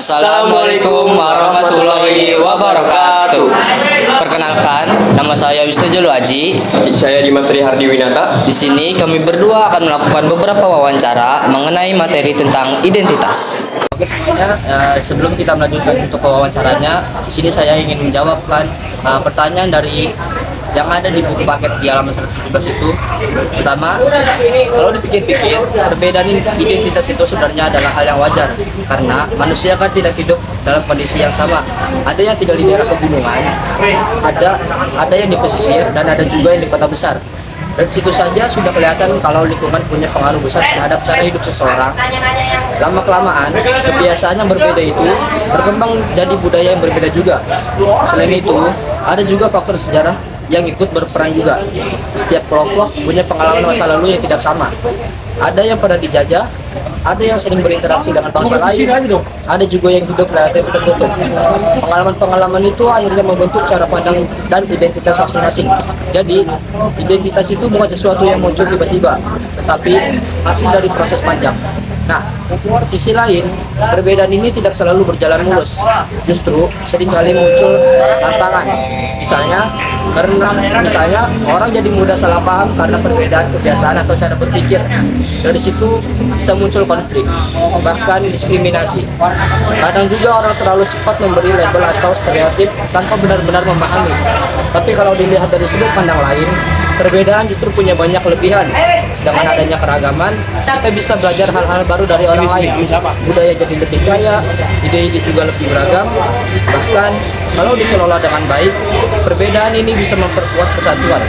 Assalamualaikum warahmatullahi wabarakatuh. Perkenalkan, nama saya Wisnu Jolo Aji. Saya Dimas Trihardi Winata. Di sini kami berdua akan melakukan beberapa wawancara mengenai materi tentang identitas. Oke, sebenarnya sebelum kita melanjutkan untuk wawancaranya, di sini saya ingin menjawabkan pertanyaan dari yang ada di buku paket di halaman 117 itu. Pertama, kalau dipikir-pikir, perbedaan identitas itu sebenarnya adalah hal yang wajar karena manusia kan tidak hidup dalam kondisi yang sama. Ada yang tinggal di daerah pegunungan, ada yang di pesisir, dan ada juga yang di kota besar. Dan situ saja sudah kelihatan kalau lingkungan punya pengaruh besar terhadap cara hidup seseorang. Lama-kelamaan, kebiasaan yang berbeda itu berkembang jadi budaya yang berbeda juga. Selain itu, ada juga faktor sejarah yang ikut berperan juga. Setiap kelompok punya pengalaman masa lalu yang tidak sama. Ada yang pernah dijajah, ada yang sering berinteraksi dengan bangsa lain, ada juga yang hidup relatif tertutup. Pengalaman-pengalaman itu akhirnya membentuk cara pandang dan identitas masing-masing. Jadi, identitas itu bukan sesuatu yang muncul tiba-tiba, tetapi hasil dari proses panjang. Nah, sisi lain, perbedaan ini tidak selalu berjalan mulus. Justru seringkali muncul tantangan. Misalnya orang jadi mudah salah paham karena perbedaan kebiasaan atau cara berpikir. Dari situ bisa muncul konflik, bahkan diskriminasi. Kadang juga orang terlalu cepat memberi label atau stereotip tanpa benar-benar memahami. Tapi kalau dilihat dari sudut pandang lain, perbedaan justru punya banyak kelebihan. Dengan adanya keragaman, kita bisa belajar hal-hal baru dari orang lain. Budaya jadi lebih kaya, ide-ide juga lebih beragam. Bahkan kalau dikelola dengan baik, perbedaan ini bisa memperkuat kesatuan.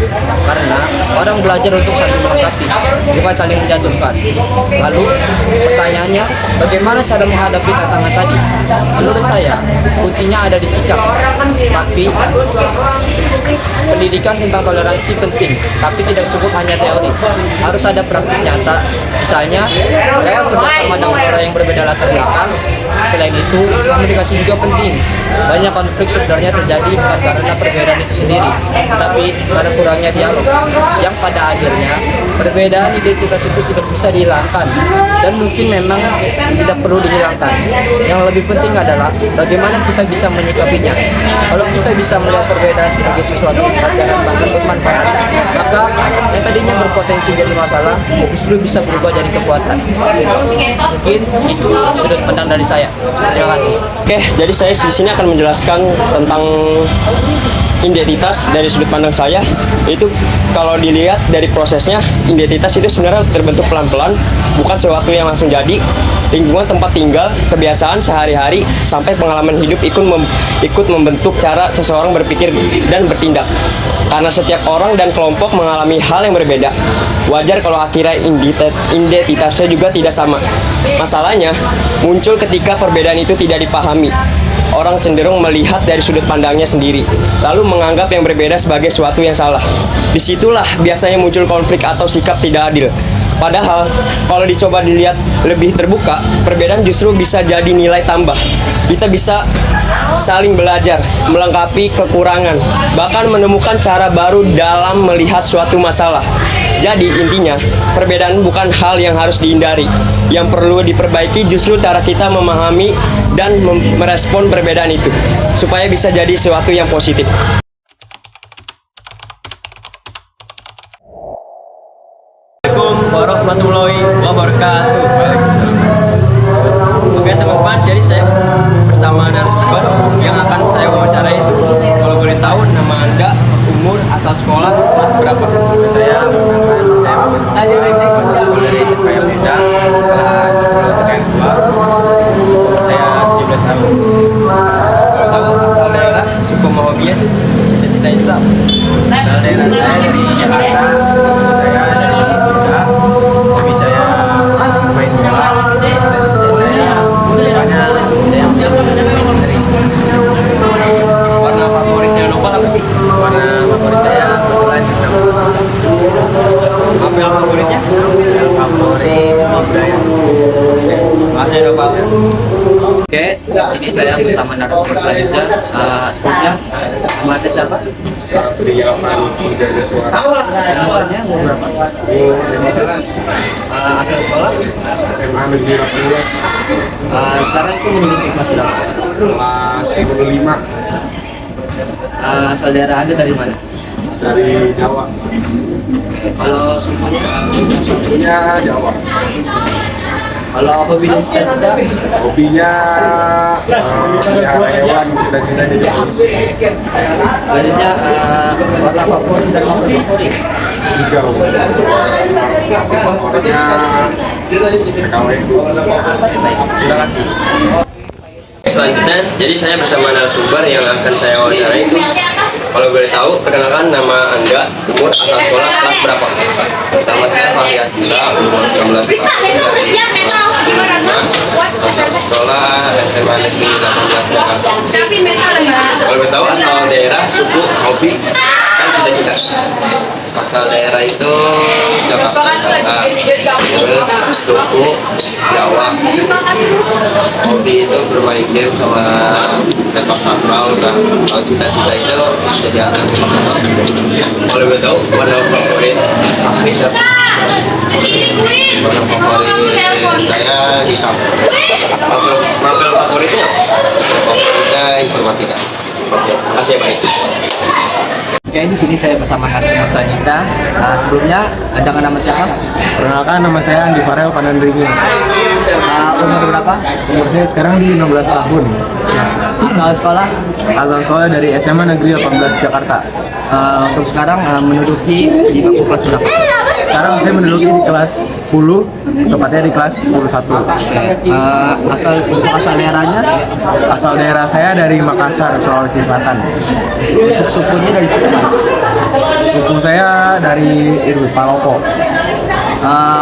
Karena orang belajar untuk saling melengkapi, bukan saling menjatuhkan. Lalu pertanyaannya, bagaimana cara menghadapi tantangan tadi? Menurut saya, kuncinya ada di sikap. Tapi pendidikan tentang toleransi penting, tapi tidak cukup hanya teori. Harus ada praktik nyata. Misalnya, lewat kerjasama dengan orang yang berbeda latar belakang. Selain itu, komunikasi juga penting. Banyak konflik sebenarnya terjadi bukan karena perbedaan itu sendiri, tetapi karena kurangnya dialog. Yang pada akhirnya, perbedaan identitas itu tidak bisa dihilangkan, dan mungkin memang tidak perlu dihilangkan. Yang lebih penting adalah bagaimana kita bisa menyikapinya. Kalau kita bisa melihat perbedaan sebagai sesuatu yang wajar dan bahkan bermanfaat, maka yang tadinya berpotensi jadi masalah justru bisa berubah jadi kekuatan. Mungkin itu sudut pandang dari saya. Terima kasih. Oke, jadi saya di sini akan menjelaskan tentang identitas dari sudut pandang saya. Itu kalau dilihat dari prosesnya, identitas itu sebenarnya terbentuk pelan-pelan, bukan sesuatu yang langsung jadi. Lingkungan tempat tinggal, kebiasaan sehari-hari, sampai pengalaman hidup ikut membentuk cara seseorang berpikir dan bertindak. Karena setiap orang dan kelompok mengalami hal yang berbeda, wajar kalau akhirnya identitasnya juga tidak sama. Masalahnya muncul ketika perbedaan itu tidak dipahami. Orang cenderung melihat dari sudut pandangnya sendiri, lalu menganggap yang berbeda sebagai sesuatu yang salah. Disitulah biasanya muncul konflik atau sikap tidak adil. Padahal, kalau dicoba dilihat lebih terbuka, perbedaan justru bisa jadi nilai tambah. Kita bisa saling belajar, melengkapi kekurangan, bahkan menemukan cara baru dalam melihat suatu masalah. Jadi intinya, perbedaan bukan hal yang harus dihindari. Yang perlu diperbaiki justru cara kita memahami dan merespon perbedaan itu, supaya bisa jadi sesuatu yang positif. Assalamualaikum warahmatullahi wabarakatuh. Oke teman-teman, jadi saya bersama narasumber yang akan saya wawancarai itu. Kalau boleh tahu nama Anda, umur, asal sekolah, kelas berapa? Saya dari SPL Linda, kelas 10 TKN 2. Saya 17 tahun. Kalau tahu asal daerah, suka mau hobinya, cita-cita itu apa? Asal daerah saya dari Jakarta, saya dari Sunda, tapi saya main sekolah. Saya dari Warna favoritnya nopal apa sih? warna favorit saya kebetulan hitam. Apel favoritnya? Favorit seni budaya. Oke, makasih ya nopal. Oke, di sini saya bersama narasumber selanjutnya. Sebelumnya, nama Anda siapa? Satria Panji dari Suara Nomornya berapa? 15 Asal sekolah? SMA Negeri 18 Sekarang itu menduduki kelas berapa? kelas 15 Asal daerah Anda dari mana? dari Jawa. Kalau sukunya? Sukunya Jawa. Kalau hobi dan cita-cita? Hobinya pelihara hewan, cita-cita jadi polisi. Selanjutnya, warna favorit dan nomor favorit? Hijau. Favoritnya PKW. Terima kasih. Selanjutnya, jadi saya bersama narasumber yang akan saya wawancarai itu. Kalau boleh tahu, perkenalkan nama Anda, umur, asal sekolah, kelas berapa? Nama saya Fahri Akila, umur 16 tahun, dari asal sekolah SMA Negeri 18 Jakarta. Kalau boleh tahu, asal daerah, suku, hobi, dan cita-cita. Asal daerah itu Jakarta Utara, terus suku Jawa. Hobi itu bermain game sama sepak takraw. Nah, kalau cita-cita itu jadi atlet sepak takraw. Kalau boleh tahu, warna favorit Fahri siapa? Warna favorit saya hitam. Mapel favoritnya? Favoritnya informatika. Oke, makasih ya Pak. Oke, di sini saya bersama narasumber selanjutnya. Sebelumnya, Anda nama siapa? Perkenalkan, nama saya Andi Farel Panandringi. Umur berapa? Umur saya sekarang di 16 tahun. Asal sekolah? Asal sekolah dari SMA Negeri 18 Jakarta. Untuk sekarang menduduki di bangku kelas berapa? Sekarang saya menduduki di kelas 10, tepatnya di kelas 11. Untuk asal daerahnya? Asal daerah saya dari Makassar, Sulawesi Selatan. Untuk sukunya dari suku mana? Suku saya dari Palopo.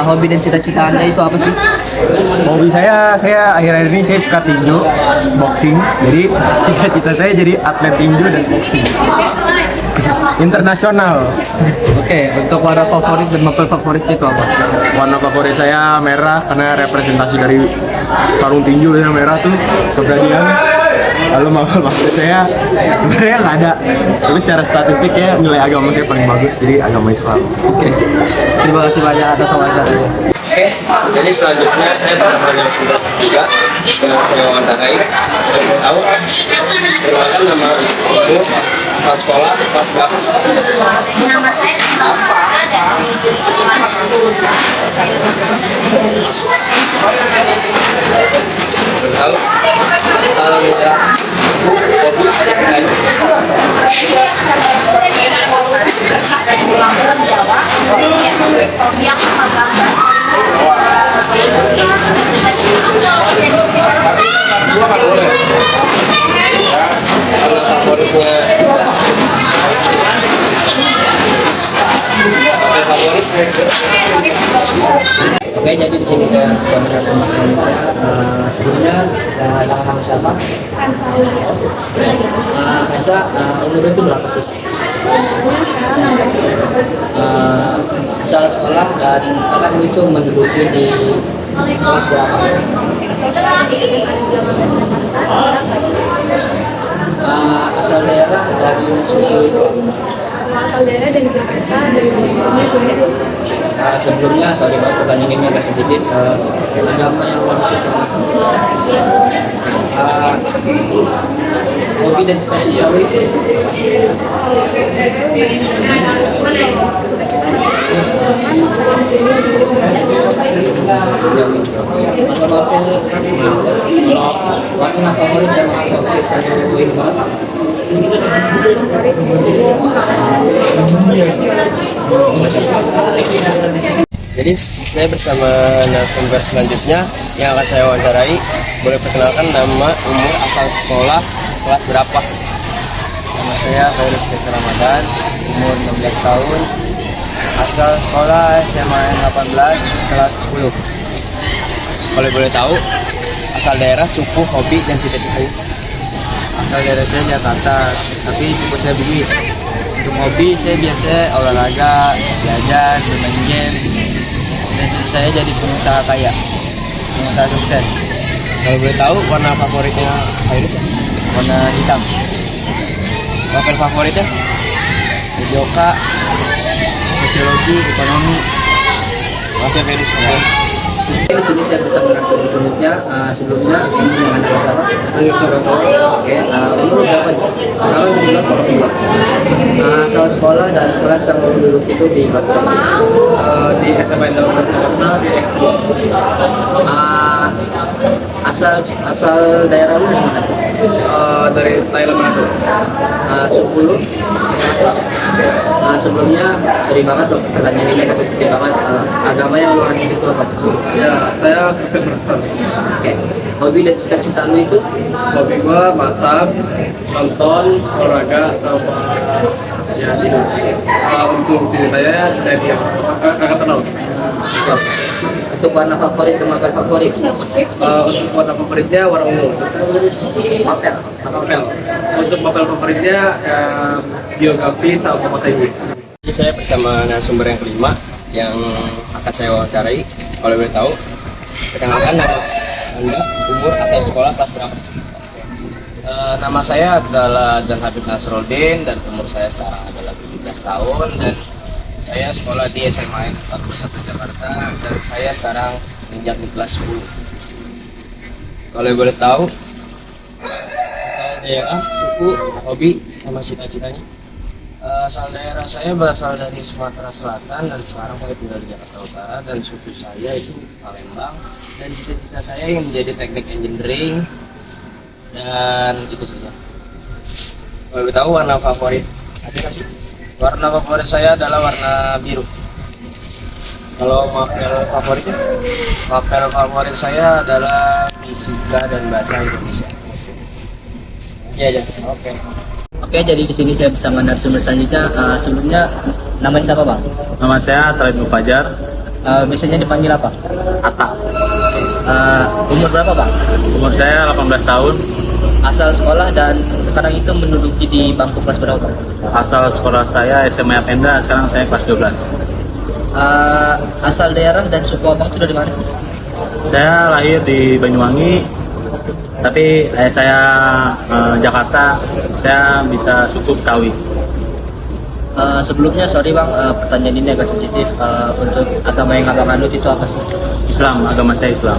Hobi dan cita-cita Anda itu apa sih? Hobi saya akhir-akhir ini saya suka tinju, boxing. Jadi cita-cita saya jadi atlet tinju dan boxing. Internasional. Oke, untuk warna favorit dan mapel favorit itu apa? Warna favorit saya merah karena representasi dari sarung tinju yang merah tuh keberanian. Lalu mapel favorit saya sebenarnya nggak ada, tapi secara statistiknya nilai agama saya paling bagus, jadi agama Islam. Oke, terima kasih banyak atas wawancaranya. Oke, jadi selanjutnya saya bersama narasumber juga yang saya wawancarai. Saya mau tahu, perkenalkan nama umur, asal sekolah, kelas berapa? Nama saya Tahu, asal daerah, hobi, dan warna favoritnya. Mapel favorit. Oke, jadi di sini saya bersama narasumber selanjutnya. Sebelumnya, nama siapa? Kansa, umur itu berapa sih? Asal sekolah dan sekarang itu menduduki di kelas berapa? Asal daerah dan suku itu? asal daerah dari Jakarta dan umurnya sudah Sebelumnya, sorry banget pertanyaan ini agak sedikit. Agama yang hobi dan cita-cita warna favorit dan favorit tentuin banget. Jadi saya bersama narasumber selanjutnya yang akan saya wawancarai. Boleh perkenalkan nama, umur, asal sekolah, kelas berapa? Nama saya Khairul Syekh Ramadan, umur 16 tahun, asal sekolah SMA 18, kelas 10. Kalau boleh tahu, asal daerah, suku, hobi, dan cita-cita. Asal daerah saya Jakarta, tapi suku saya Bugis. Untuk hobi saya biasanya olahraga, jajan, bermain game. Dan saya jadi pengusaha kaya, pengusaha sukses. Kalau boleh tahu warna favoritnya Hairus ya? Warna hitam. Novel favoritnya? Yoga, sosiologi, ekonomi. Masih Hairus. Oke. Oke, di sini saya bersama narasumber selanjutnya. Sebelumnya ini dengan nama siapa? Oke, umur berapa? Tahun 17 asal sekolah dan kelas yang duduk itu di kelas berapa? Di SMA Indah Sarjana di X2. Asal daerah lu dari mana? Dari Thailand Manado. Suku lu? Sebelumnya sorry banget tuh pertanyaan ini agak sensitif banget. Agama yang lu anut itu apa? Ya, saya Kristen Protestan. Oke, hobi dan cita-cita lu itu? Hobi gua masak, nonton, olahraga, sama ya ini. Untuk ceritanya dari angkatan laut. Untuk warna favorit dan mapel favorit? Untuk warna favoritnya warna ungu. Mapel. Mapel. Untuk mapel favoritnya biografi sama bahasa Inggris. Jadi saya bersama narasumber yang kelima yang akan saya wawancarai. Kalau boleh tahu, perkenalkan nama Anda, umur, asal sekolah, kelas berapa? Nama saya adalah Jan Habib Nasruddin dan umur saya sekarang adalah 17 tahun dan saya sekolah di SMA 41 Jakarta dan saya sekarang menginjak di kelas 10. Kalau boleh tahu, asal daerah, suku, hobi, sama cita-citanya? Asal daerah saya berasal dari Sumatera Selatan dan sekarang saya tinggal di Jakarta Utara dan suku saya itu Palembang dan cita-cita saya ingin menjadi teknik engineering dan itu saja. Kalau boleh tahu warna favorit ada nggak sih? Warna favorit saya adalah warna biru. Kalau mapel favoritnya? Mapel favorit saya adalah fisika dan bahasa Indonesia. Iya aja. Oke. Oke, jadi di sini saya bersama narasumber selanjutnya. Sebelumnya namanya siapa, Bang? Nama saya Talib Fajar. Biasanya dipanggil apa? Atta. Umur berapa, Bang? Umur saya 18 tahun. Asal sekolah dan sekarang itu menduduki di bangku kelas berapa? Asal sekolah saya SMA Apenda, sekarang saya kelas 12. Asal daerah dan suku Abang itu dari mana sih? Saya lahir di Banyuwangi, tapi saya Jakarta, saya bisa suku Betawi. Sebelumnya sorry Bang, pertanyaan ini agak sensitif. Untuk agama yang Abang anut itu apa sih? Islam, agama saya Islam.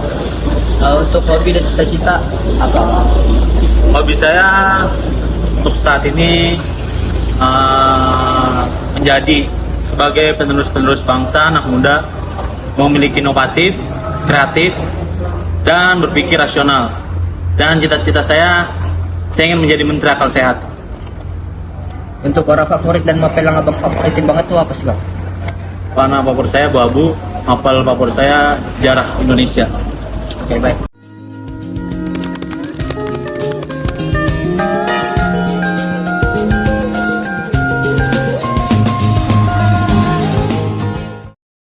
Untuk hobi dan cita-cita apa? Hobi saya untuk saat ini menjadi sebagai penerus-penerus bangsa, anak muda, memiliki inovatif, kreatif, dan berpikir rasional. Dan cita-cita saya ingin menjadi menteri akal sehat. Untuk warna favorit dan mapel yang Abang favoritin banget tuh apa sih Bang? Warna favorit saya abu-abu, mapel favorit saya sejarah Indonesia. Oke, baik.